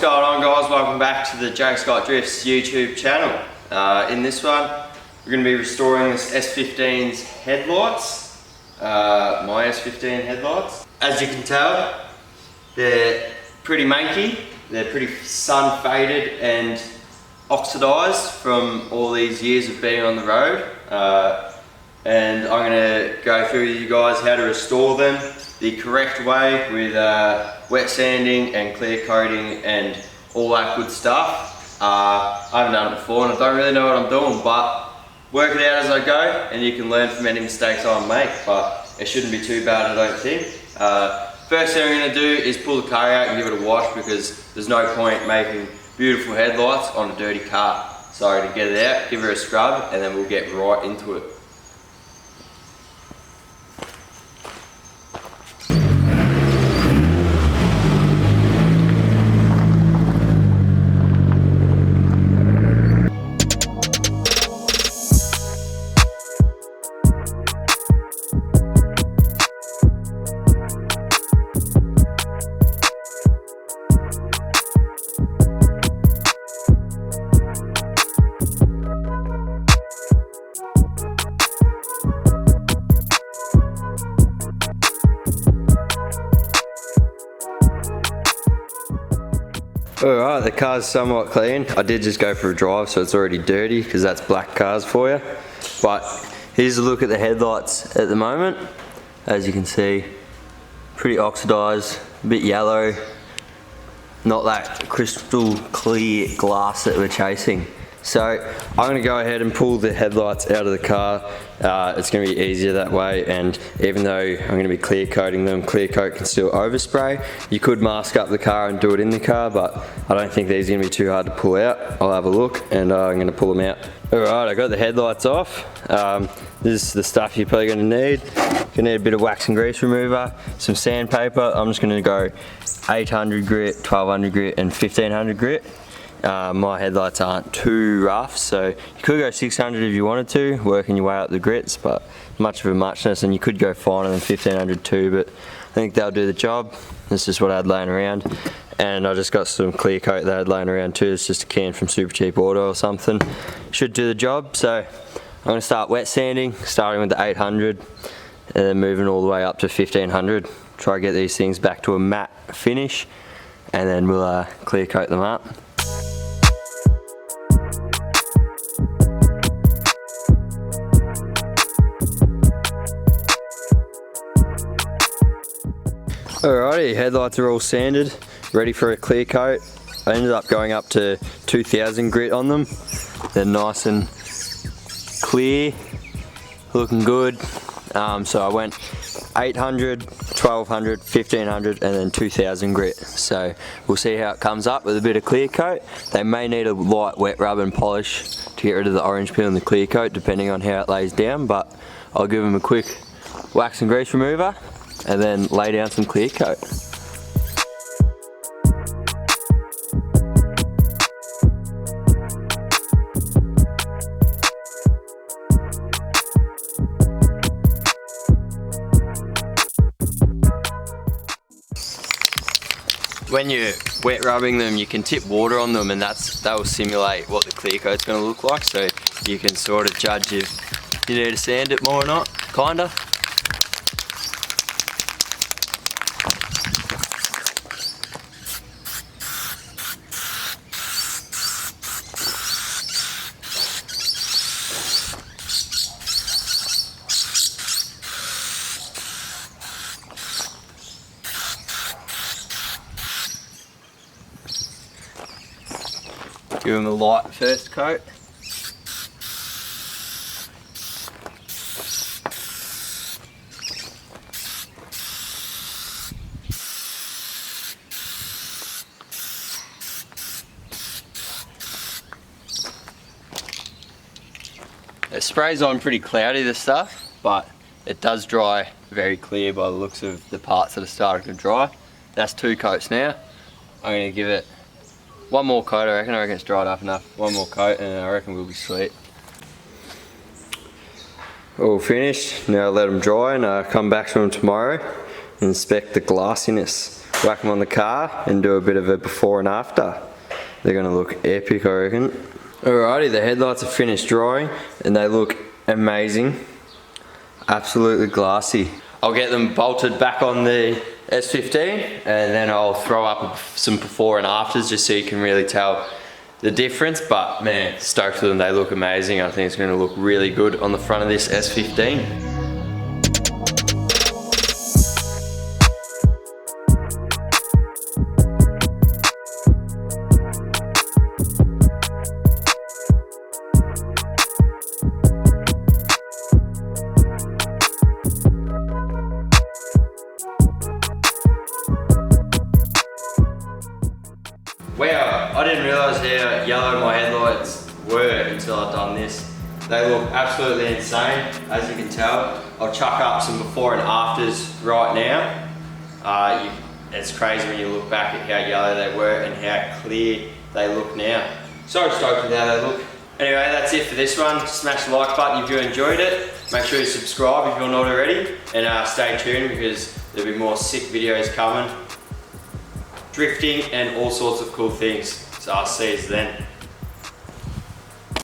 going on, guys? Welcome back to the Jake Scott Drifts YouTube channel. In this one, we're going to be restoring this S15's headlights, my S15 headlights. As you can tell, they're pretty manky, they're pretty sun faded and oxidized from all these years of being on the road. And I'm going to go through with you guys how to restore them the correct way with wet sanding and clear coating and all that good stuff. I haven't done it before and I don't really know what I'm doing, but work it out as I go and you can learn from any mistakes I make, but it shouldn't be too bad, I don't think. First thing I'm going to do is pull the car out and give it a wash, because there's no point making beautiful headlights on a dirty car. So I'm going to get it out, give her a scrub, and then we'll get right into it. Alright, the car's somewhat clean. I did just go for a drive, so it's already dirty because that's black cars for you. But here's a look at the headlights at the moment. As you can see, pretty oxidized, a bit yellow. Not that crystal clear glass that we're chasing. So I'm going to go ahead and pull the headlights out of the car. It's going to be easier that way, and even though I'm going to be clear coating them, clear coat can still overspray. You could mask up the car and do it in the car, but I don't think these are going to be too hard to pull out. I'll have a look and I'm going to pull them out. Alright, I got the headlights off. This is the stuff you're probably going to need. You're going to need a bit of wax and grease remover, some sandpaper. I'm just going to go 800 grit, 1200 grit and 1500 grit. My headlights aren't too rough, so you could go 600 if you wanted to, working your way up the grits, but much of a muchness, and you could go finer than 1500 too, but I think they'll do the job. That's just what I had laying around, and I just got some clear coat that I had laying around too. It's just a can from Super Cheap Auto or something. Should do the job. So I'm going to start wet sanding, starting with the 800 and then moving all the way up to 1500. Try to get these things back to a matte finish, and then we'll clear coat them up. Alrighty, headlights are all sanded, ready for a clear coat. I ended up going up to 2000 grit on them. They're nice and clear, looking good. So I went 800, 1200, 1500 and then 2000 grit. So we'll see how it comes up with a bit of clear coat. They may need a light wet rub and polish to get rid of the orange peel in the clear coat, depending on how it lays down, but I'll give them a quick wax and grease remover and then lay down some clear coat. When you're wet rubbing them, you can tip water on them, and that will simulate what the clear coat's going to look like, so you can sort of judge if you need to sand it more or not, kinda. Give them a light first coat. It sprays on pretty cloudy, this stuff, but it does dry very clear by the looks of the parts that are starting to dry. That's 2 coats now. I'm going to give it one more coat. I reckon it's dried up enough. One more coat and I reckon we'll be sweet. All finished. Now let them dry and come back to them tomorrow and inspect the glassiness. whack them on the car and do a bit of a before and after. They're gonna look epic, I reckon. Alrighty, the headlights are finished drying and they look amazing. Absolutely glassy. I'll get them bolted back on the S15 and then I'll throw up some before and afters just so you can really tell the difference. But man, stoked with them, they look amazing. I think it's gonna look really good on the front of this S15. Wow, I didn't realise how yellow my headlights were until I'd done this. They look absolutely insane, as you can tell. I'll chuck up some before and afters right now. It's crazy when you look back at how yellow they were and how clear they look now. So stoked with how they look. Anyway, that's it for this one. Smash the like button if you enjoyed it. Make sure you subscribe if you're not already. And stay tuned because there'll be more sick videos coming. Drifting and all sorts of cool things. So I'll see you then.